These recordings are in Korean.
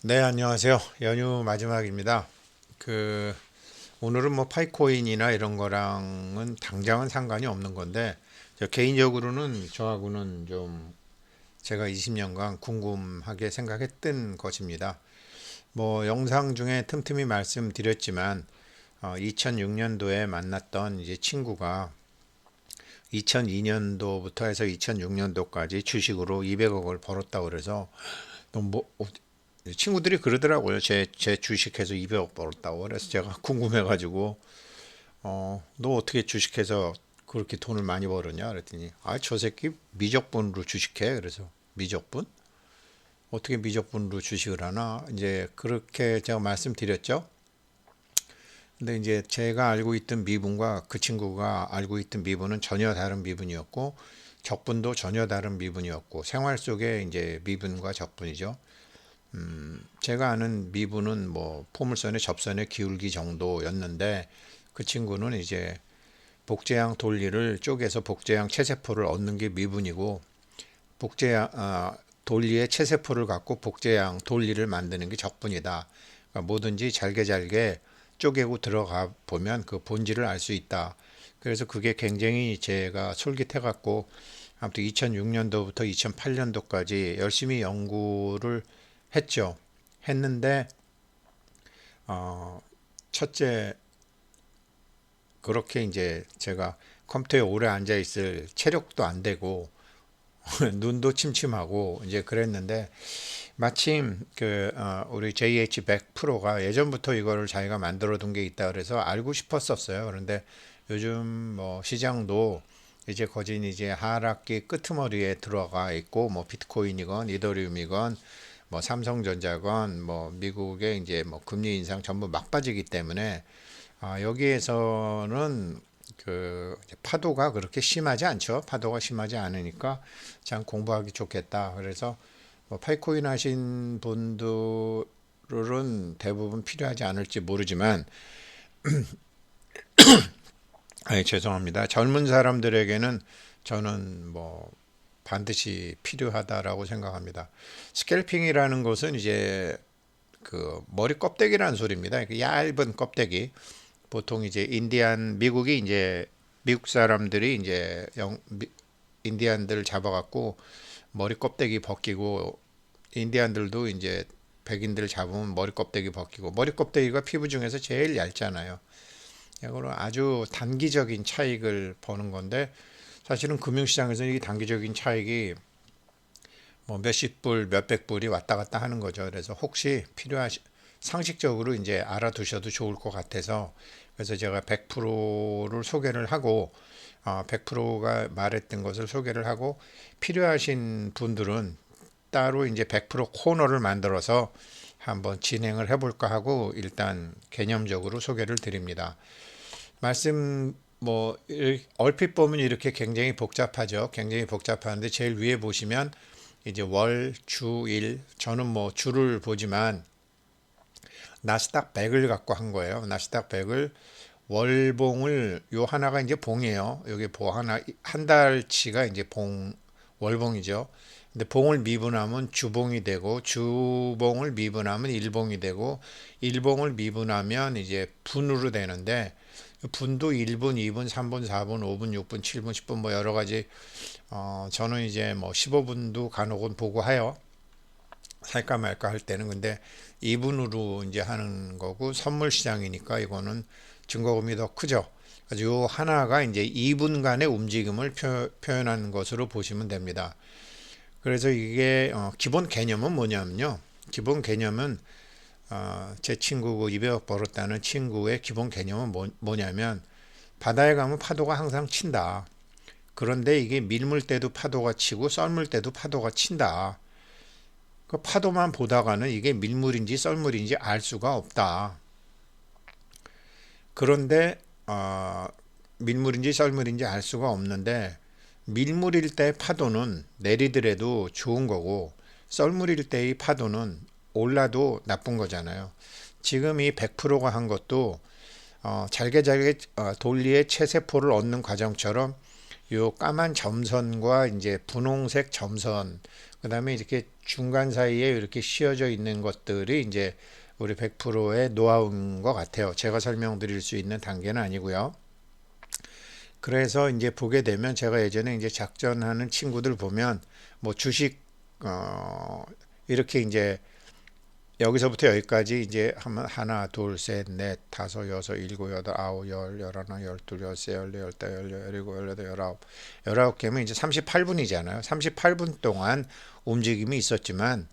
네, 안녕하세요. 연휴 마지막입니다. 오늘은 뭐 파이코인이나 이런 거랑은 당장은 상관이 없는 건데, 개인적으로는 저하고는 좀 제가 20년간 궁금하게 생각했던 것입니다. 뭐 영상 중에 틈틈이 말씀드렸지만, 2006년도에 만났던 이제 친구가 2002년도부터 해서 2006년도까지 주식으로 200억을 벌었다고 그래서 너무 친구들이 그러더라고요. 제 주식해서 200억 벌었다고. 그래서 제가 궁금해가지고, 너 어떻게 주식해서 그렇게 돈을 많이 벌었냐? 그랬더니, 저 새끼 미적분으로 주식해. 그래서, 미적분? 어떻게 미적분으로 주식을 하나? 이제 그렇게 제가 말씀드렸죠. 근데 이제 제가 알고 있던 미분과 그 친구가 알고 있던 미분은 전혀 다른 미분이었고, 적분도 전혀 다른 미분이었고, 생활 속에 이제 미분과 적분이죠. 제가 아는 미분은 뭐 포물선의 접선의 기울기 정도였는데 그 친구는 이제 복제양 돌리를 쪼개서 복제양 체세포를 얻는 게 미분이고 복제양 돌리의 체세포를 갖고 복제양 돌리를 만드는 게 적분이다. 그러니까 뭐든지 잘게 잘게 쪼개고 들어가 보면 그 본질을 알 수 있다. 그래서 그게 굉장히 제가 솔깃해 갖고 아무튼 2006년도부터 2008년도까지 열심히 연구를 했죠. 했는데 첫째 그렇게 이제 제가 컴퓨터에 오래 앉아 있을 체력도 안 되고 눈도 침침하고 이제 그랬는데 마침 우리 JH100 프로가 예전부터 이거를 자기가 만들어 둔 게 있다 그래서 알고 싶었었어요. 그런데 요즘 뭐 시장도 이제 거진 이제 하락기 끄트머리에 들어가 있고 뭐 비트코인이건 이더리움이건 뭐 삼성전자건 뭐 미국의 이제 뭐 금리 인상 전부 막바지기 때문에 여기에서는 파도가 그렇게 심하지 않죠. 파도가 심하지 않으니까 참 공부하기 좋겠다. 그래서 뭐 파이코인 하신 분들은 대부분 필요하지 않을지 모르지만 죄송합니다. 젊은 사람들에게는 저는 뭐 반드시 필요하다라고 생각합니다. 스캘핑이라는 것은 이제 그 머리 껍데기라는 소리입니다. 그 얇은 껍데기. 보통 이제 미국이 이제 미국 사람들이 이제 인디안들 잡아갖고 머리 껍데기 벗기고 인디안들도 이제 백인들 잡으면 머리 껍데기 벗기고 머리 껍데기가 피부 중에서 제일 얇잖아요. 이거는 아주 단기적인 차익을 버는 건데 사실은 금융시장에서는 이 단기적인 차익이 뭐 몇십 불, 몇백 불이 왔다 갔다 하는 거죠. 그래서 혹시 상식적으로 이제 알아두셔도 좋을 것 같아서 그래서 제가 100%를 소개를 하고 100%가 말했던 것을 소개를 하고 필요하신 분들은 따로 이제 100% 코너를 만들어서 한번 진행을 해볼까 하고 일단 개념적으로 소개를 드립니다. 말씀 뭐 얼핏 보면 이렇게 굉장히 복잡하죠. 굉장히 복잡한데 제일 위에 보시면 이제 월, 주, 일 저는 뭐 주를 보지만 나스닥 100을 갖고 한 거예요. 나스닥 100을 월봉을 요 하나가 이제 봉이에요. 여기 봉 하나 한 달치가 이제 봉 월봉이죠. 근데 봉을 미분하면 주봉이 되고 주봉을 미분하면 일봉이 되고 일봉을 미분하면 이제 분으로 되는데 분도 1분, 2분, 3분, 4분, 5분, 6분, 7분, 10분 뭐 여러 가지 저는 이제 뭐 15분도 간혹은 보고 해요. 살까 말까 할 때는 근데 2분으로 이제 하는 거고 선물 시장이니까 이거는 증거금이 더 크죠. 그래서 요 하나가 이제 2분간의 움직임을 표현하는 것으로 보시면 됩니다. 그래서 이게 기본 개념은 뭐냐면요. 기본 개념은 제 친구고 200억 벌었다는 친구의 기본 개념은 뭐냐면 바다에 가면 파도가 항상 친다. 그런데 이게 밀물 때도 파도가 치고 썰물 때도 파도가 친다. 그 파도만 보다가는 이게 밀물인지 썰물인지 알 수가 없다. 그런데 밀물인지 썰물인지 알 수가 없는데 밀물일 때 파도는 내리더라도 좋은 거고 썰물일 때의 파도는 올라도 나쁜 거잖아요. 지금 이 100%가 한 것도 잘게 잘게 돌리의 체세포를 얻는 과정처럼 요 까만 점선과 이제 분홍색 점선 그다음에 이렇게 중간 사이에 이렇게 씌어져 있는 것들이 이제 우리 100%의 노하우인 것 같아요. 제가 설명드릴 수 있는 단계는 아니고요. 그래서 이제 보게 되면 제가 예전에 이제 작전하는 친구들 보면 뭐 주식 이렇게 이제 여기서부터 여기까지 이제 하나, 둘, 셋, 넷, 다섯, 여섯, 일곱, 여덟, 아홉, 열, 열하나, 열둘, 열세, 열네, 열다, 열일곱, 열여덟, 열아홉 개면 이제 38분이잖아요. 38분 동안 움직임이 있었지만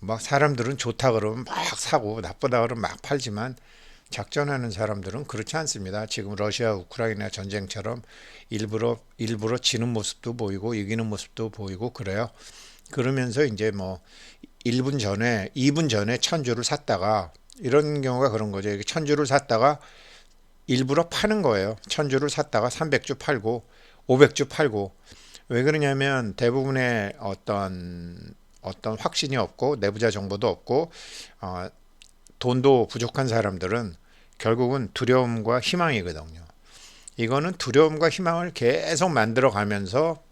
막 사람들은 좋다 그러면 막 사고 나쁘다 그러면 막 팔지만 작전하는 사람들은 그렇지 않습니다. 지금 러시아 우크라이나 전쟁처럼 일부러 지는 모습도 보이고 이기는 모습도 보이고 그래요. 그러면서 이제 뭐 1분 전에 2분 전에 1000주를 샀다가 이런 경우가 그런 거죠. 1000주를 샀다가 일부러 파는 거예요. 1000주를 샀다가 300주 팔고 500주 팔고 왜 그러냐면 대부분의 어떤 확신이 없고 내부자 정보도 없고 어, 돈도 부족한 사람들은 결국은 두려움과 희망이거든요. 이거는 두려움과 희망을 계속 만들어 가면서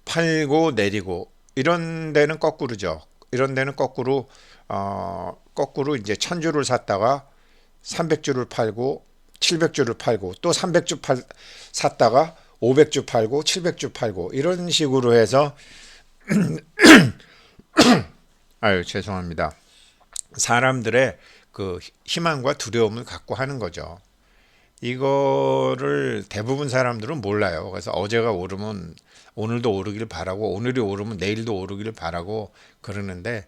팔고 내리고 이런 데는 거꾸로죠. 이런 데는 거꾸로 이제 1000주를 샀다가 300주를 팔고 700주를 팔고 또 샀다가 500주 팔고 700주 팔고 이런 식으로 해서 아유 죄송합니다. 사람들의 그 희망과 두려움을 갖고 하는 거죠. 이거를 대부분 사람들은 몰라요. 그래서 어제가 오르면 오늘도 오르기를 바라고 오늘이 오르면 내일도 오르기를 바라고 그러는데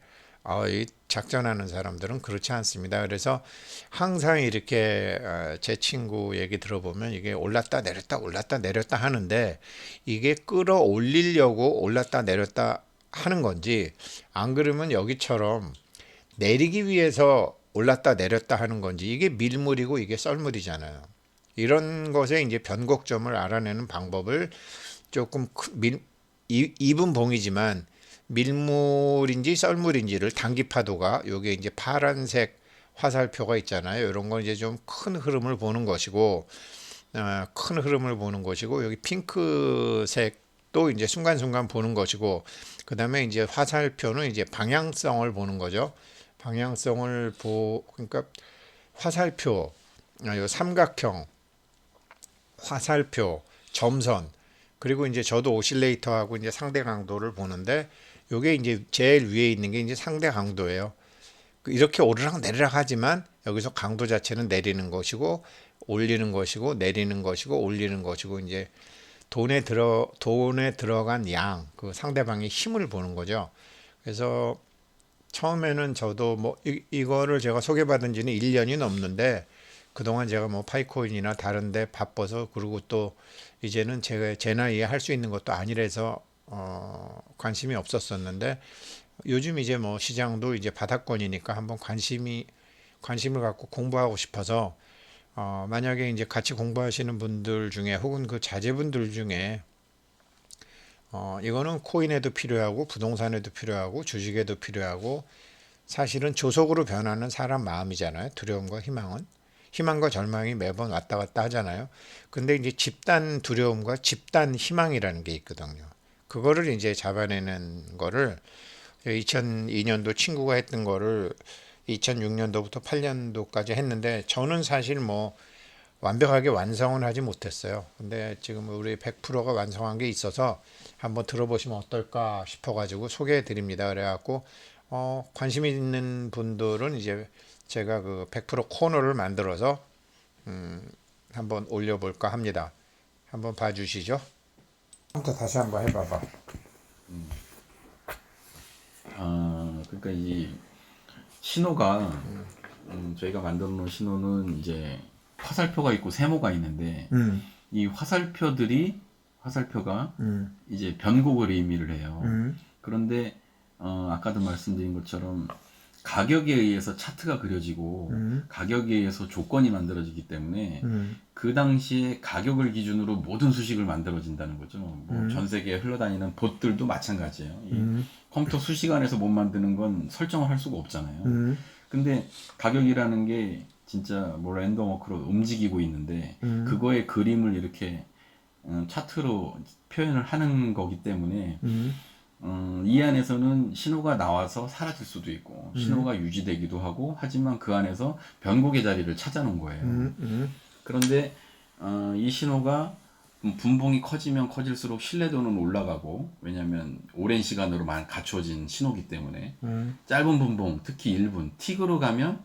이 작전하는 사람들은 그렇지 않습니다. 그래서 항상 이렇게 제 친구 얘기 들어보면 이게 올랐다 내렸다 올랐다 내렸다 하는데 이게 끌어올리려고 올랐다 내렸다 하는 건지 안 그러면 여기처럼 내리기 위해서 올랐다 내렸다 하는 건지 이게 밀물이고 이게 썰물이잖아요. 이런 것에 이제 변곡점을 알아내는 방법을 조금 입은 봉이지만 밀물인지 썰물인지를 단기파도가 요게 이제 파란색 화살표가 있잖아요. 이런 건 이제 좀 큰 흐름을 보는 것이고 큰 흐름을 보는 것이고 여기 핑크색도 이제 순간순간 보는 것이고 그다음에 이제 화살표는 이제 방향성을 보는 거죠. 방향성을 그러니까 화살표, 요 삼각형, 화살표, 점선, 그리고 이제 저도 오실레이터하고 이제 상대 강도를 보는데 요게 이제 제일 위에 있는 게 이제 상대 강도예요. 이렇게 오르락 내리락 하지만 여기서 강도 자체는 내리는 것이고 올리는 것이고 내리는 것이고 올리는 것이고 이제 돈에 들어간 양, 그 상대방의 힘을 보는 거죠. 그래서 처음에는 저도 뭐 이거를 제가 소개받은 지는 1년이 넘는데 그동안 제가 뭐 파이코인이나 다른데 바빠서 그리고 또 이제는 제가 제 나이에 할 수 있는 것도 아니라서 관심이 없었었는데 요즘 이제 뭐 시장도 이제 바닥권이니까 한번 관심을 갖고 공부하고 싶어서 만약에 이제 같이 공부하시는 분들 중에 혹은 그 자제분들 중에 이거는 코인에도 필요하고 부동산에도 필요하고 주식에도 필요하고 사실은 조속으로 변하는 사람 마음이잖아요. 두려움과 희망은. 희망과 절망이 매번 왔다 갔다 하잖아요. 근데 이제 집단 두려움과 집단 희망이라는 게 있거든요. 그거를 이제 잡아내는 거를 2002년도 친구가 했던 거를 2006년도부터 8년도까지 했는데 저는 사실 뭐 완벽하게 완성은 하지 못했어요. 근데 지금 우리 100%가 완성한 게 있어서 한번 들어보시면 어떨까 싶어가지고 소개해 드립니다. 그래갖고 관심 있는 분들은 이제 제가 그 100% 코너를 만들어서 한번 올려볼까 합니다. 한번 봐주시죠. 다시 한번 해봐봐. 그러니까 이 신호가 저희가 만들어 놓은 신호는 이제 화살표가 있고 세모가 있는데 이 화살표가 이제 변곡을 의미를 해요. 그런데 아까도 말씀드린 것처럼 가격에 의해서 차트가 그려지고 가격에 의해서 조건이 만들어지기 때문에 그 당시에 가격을 기준으로 모든 수식을 만들어진다는 거죠. 뭐 전 세계에 흘러다니는 봇들도 마찬가지예요. 이 컴퓨터 수식 안에서 못 만드는 건 설정을 할 수가 없잖아요. 근데 가격이라는 게 진짜 뭐 랜덤워크로 움직이고 있는데 그거의 그림을 이렇게 차트로 표현을 하는 거기 때문에 이 안에서는 신호가 나와서 사라질 수도 있고 신호가 유지되기도 하고 하지만 그 안에서 변곡의 자리를 찾아놓은 거예요. 그런데 이 신호가 분봉이 커지면 커질수록 신뢰도는 올라가고 왜냐하면 오랜 시간으로만 갖춰진 신호기 때문에 짧은 분봉 특히 1분 틱으로 가면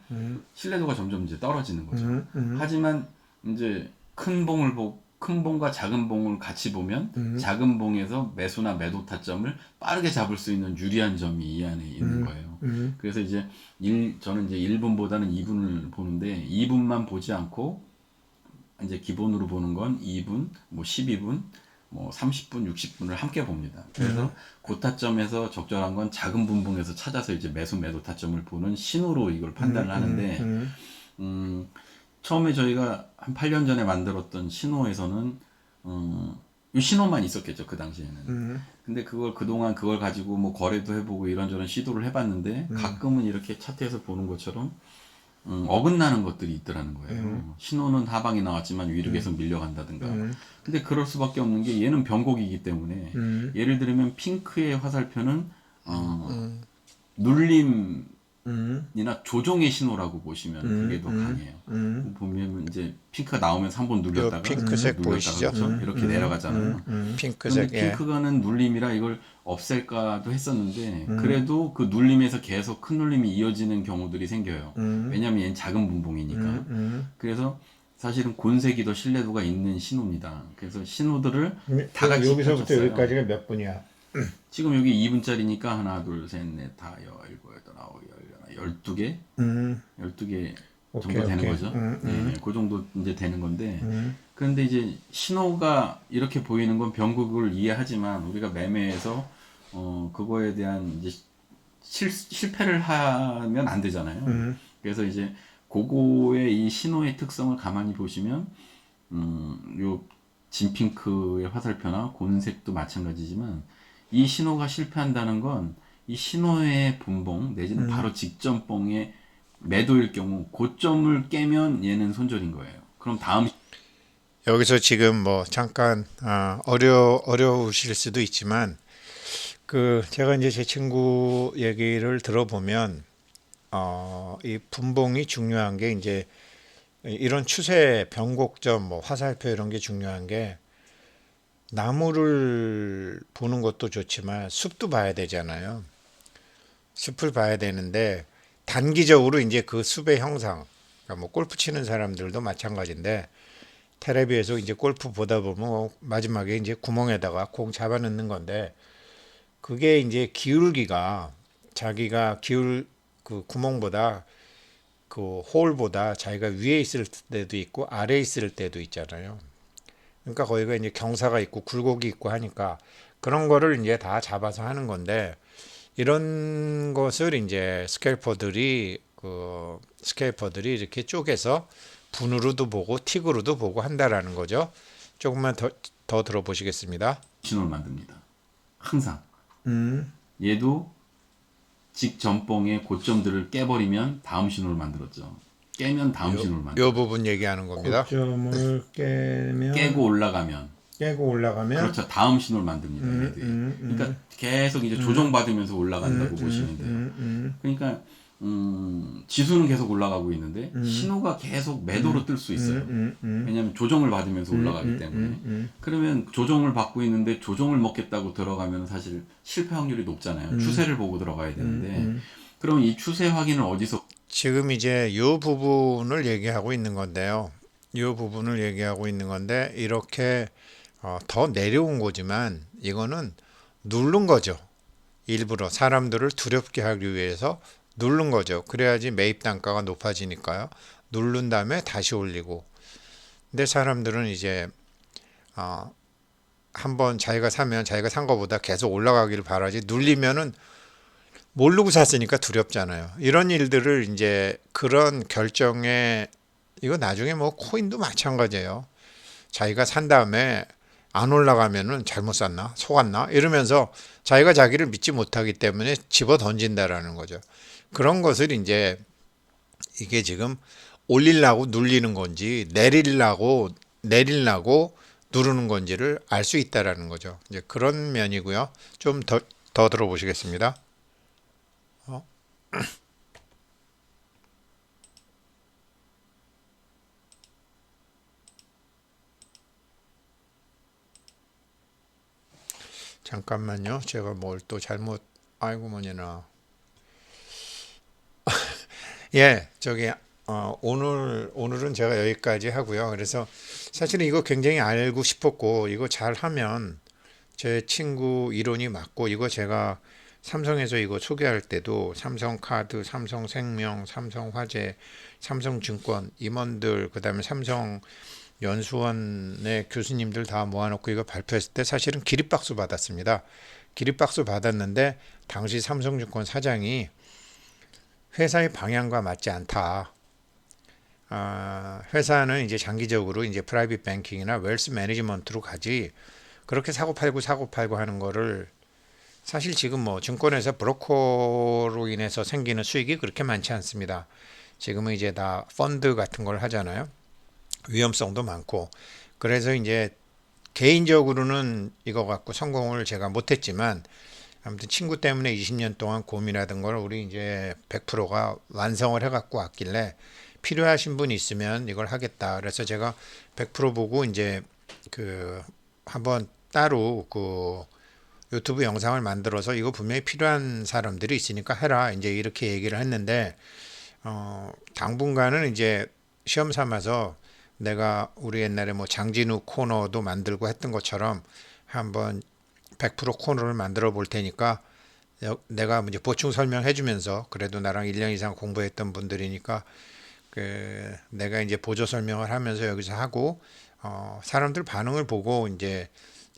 신뢰도가 점점 이제 떨어지는 거죠. 하지만 이제 큰 봉과 작은 봉을 같이 보면 작은 봉에서 매수나 매도 타점을 빠르게 잡을 수 있는 유리한 점이 이 안에 있는 거예요. 그래서 이제 저는 이제 1분보다는 2분을 보는데 2분만 보지 않고 이제 기본으로 보는 건 2분, 뭐 12분, 뭐 30분, 60분을 함께 봅니다. 그래서 고타점에서 적절한 건 작은 분봉에서 찾아서 이제 매수 매도 타점을 보는 신호로 이걸 판단을 하는데 처음에 저희가 한 8년 전에 만들었던 신호에서는 이 신호만 있었겠죠 그 당시에는. 근데 그동안 그걸 가지고 뭐 거래도 해보고 이런저런 시도를 해봤는데 가끔은 이렇게 차트에서 보는 것처럼 어긋나는 것들이 있더라는 거예요. 신호는 하방이 나왔지만 위로 계속 밀려간다든가. 근데 그럴 수밖에 없는 게 얘는 변곡이기 때문에 예를 들면 핑크의 화살표는 눌림이나 조종의 신호라고 보시면 그게 더 강해요. 보면 이제 핑크가 나오면서 한 번 눌렸다가 핑크색 보이시죠? 그렇죠? 이렇게 내려가잖아요. 핑크색. 근데 핑크가는 눌림이라 이걸 없앨까도 했었는데 그래도 그 눌림에서 계속 큰 눌림이 이어지는 경우들이 생겨요. 왜냐하면 얘는 작은 분봉이니까. 그래서 사실은 곤색이 더 신뢰도가 있는 신호입니다. 그래서 신호들을 다 같이 여기서부터 펼쳤어요. 여기까지가 몇 분이야? 지금 여기 2분짜리니까 하나, 둘, 셋, 넷, 다, 일곱, 여덟, 아홉, 열, 12개? 12개 정도 오케이, 되는 오케이. 거죠. 네, 그 정도 이제 되는 건데 그런데 이제 신호가 이렇게 보이는 건 변곡을 이해하지만 우리가 매매에서 그거에 대한 이제 실패를 하면 안 되잖아요. 그래서 이제 그거의 이 신호의 특성을 가만히 보시면 요 진핑크의 화살표나 곤색도 마찬가지지만 이 신호가 실패한다는 건 이 신호의 분봉 내지는 바로 직전봉의 매도일 경우 고점을 깨면 얘는 손절인 거예요. 그럼 다음 여기서 지금 뭐 잠깐 어려우실 수도 있지만 그 제가 이제 제 친구 얘기를 들어보면 이 분봉이 중요한 게 이제 이런 추세 변곡점 뭐 화살표 이런 게 중요한 게 나무를 보는 것도 좋지만 숲도 봐야 되잖아요. 숲을 봐야 되는데 단기적으로 이제 그 숲의 형상, 그러니까 뭐 골프 치는 사람들도 마찬가지인데 텔레비에서 이제 골프 보다 보면 마지막에 이제 구멍에다가 공 잡아 넣는 건데 그게 이제 기울기가 자기가 그 구멍보다 그 홀보다 자기가 위에 있을 때도 있고 아래에 있을 때도 있잖아요. 그러니까 거기가 이제 경사가 있고 굴곡이 있고 하니까 그런 거를 이제 다 잡아서 하는 건데 이런 것을 이제 스캘퍼들이 이렇게 쪼개서 분으로도 보고 틱으로도 보고 한다라는 거죠. 조금만 더 들어보시겠습니다. 신호를 만듭니다. 항상. 얘도 직전봉의 고점들을 깨버리면 다음 신호를 만들었죠. 깨면 다음 신호를 만들었죠. 이 부분 얘기하는 겁니다. 고점을 깨면 깨고 올라가면 그렇죠. 다음 신호를 만듭니다. 얘들이. 그러니까 계속 이제 조정받으면서 올라간다고 보시면 돼요. 그러니까 지수는 계속 올라가고 있는데 신호가 계속 매도로 뜰 수 있어요. 왜냐하면 조정을 받으면서 올라가기 때문에. 그러면 조정을 받고 있는데 조정을 먹겠다고 들어가면 사실 실패 확률이 높잖아요. 추세를 보고 들어가야 되는데 그럼 이 추세 확인을 어디서 지금 이제 이 부분을 얘기하고 있는 건데요. 이 부분을 얘기하고 있는 건데 이렇게 더 내려온 거지만 이거는 누른 거죠. 일부러 사람들을 두렵게 하기 위해서 누른 거죠. 그래야지 매입 단가가 높아지니까요. 누른 다음에 다시 올리고. 근데 사람들은 이제 한번 자기가 사면 자기가 산 거보다 계속 올라가기를 바라지 눌리면은 모르고 샀으니까 두렵잖아요. 이런 일들을 이제 그런 결정에 이거 나중에 뭐 코인도 마찬가지예요. 자기가 산 다음에 안 올라가면은 잘못 샀나 속았나 이러면서 자기가 자기를 믿지 못하기 때문에 집어 던진다라는 거죠. 그런 것을 이제 이게 지금 올리려고 눌리는 건지 내리려고 누르는 건지를 알 수 있다라는 거죠. 이제 그런 면이고요. 좀 더 들어보시겠습니다. 어? 잠깐만요. 제가 뭘 또 잘못 아이고 뭐냐나. 예, 저기 오늘은 제가 여기까지 하고요. 그래서 사실은 이거 굉장히 알고 싶었고 이거 잘 하면 제 친구 이론이 맞고 이거 제가 삼성에서 이거 소개할 때도 삼성카드, 삼성생명, 삼성화재, 삼성증권 임원들 그다음에 삼성 연수원의 교수님들 다 모아놓고 이거 발표했을 때 사실은 기립박수 받았습니다. 기립박수 받았는데 당시 삼성증권 사장이 회사의 방향과 맞지 않다. 회사는 이제 장기적으로 이제 프라이빗 뱅킹이나 웰스 매니지먼트로 가지 그렇게 사고 팔고 하는 거를 사실 지금 뭐 증권에서 브로커로 인해서 생기는 수익이 그렇게 많지 않습니다. 지금은 이제 다 펀드 같은 걸 하잖아요. 위험성도 많고 그래서 이제 개인적으로는 이거 갖고 성공을 제가 못했지만 아무튼 친구 때문에 20년 동안 고민하던 걸 우리 이제 100%가 완성을 해갖고 왔길래 필요하신 분 있으면 이걸 하겠다. 그래서 제가 100% 보고 이제 그 한번 따로 그 유튜브 영상을 만들어서 이거 분명히 필요한 사람들이 있으니까 해라. 이제 이렇게 얘기를 했는데 당분간은 이제 시험 삼아서 내가 우리 옛날에 뭐 장진우 코너도 만들고 했던 것처럼 한번 100% 코너를 만들어 볼 테니까 내가 이제 보충 설명해 주면서 그래도 나랑 1년 이상 공부했던 분들이니까 그 내가 이제 보조 설명을 하면서 여기서 하고 사람들 반응을 보고 이제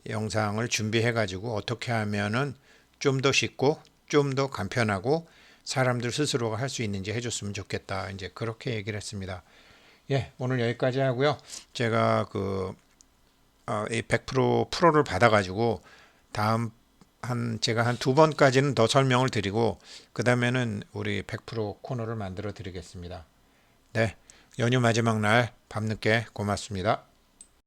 영상을 준비해 가지고 어떻게 하면은 좀 더 쉽고 좀 더 간편하고 사람들 스스로가 할 수 있는지 해줬으면 좋겠다. 이제 그렇게 얘기를 했습니다. 예, 오늘 여기까지 하고요. 제가 이 100% 프로를 받아가지고 다음 제가 한 두 번까지는 더 설명을 드리고 그 다음에는 우리 100% 코너를 만들어 드리겠습니다. 네, 연휴 마지막 날 밤늦게 고맙습니다.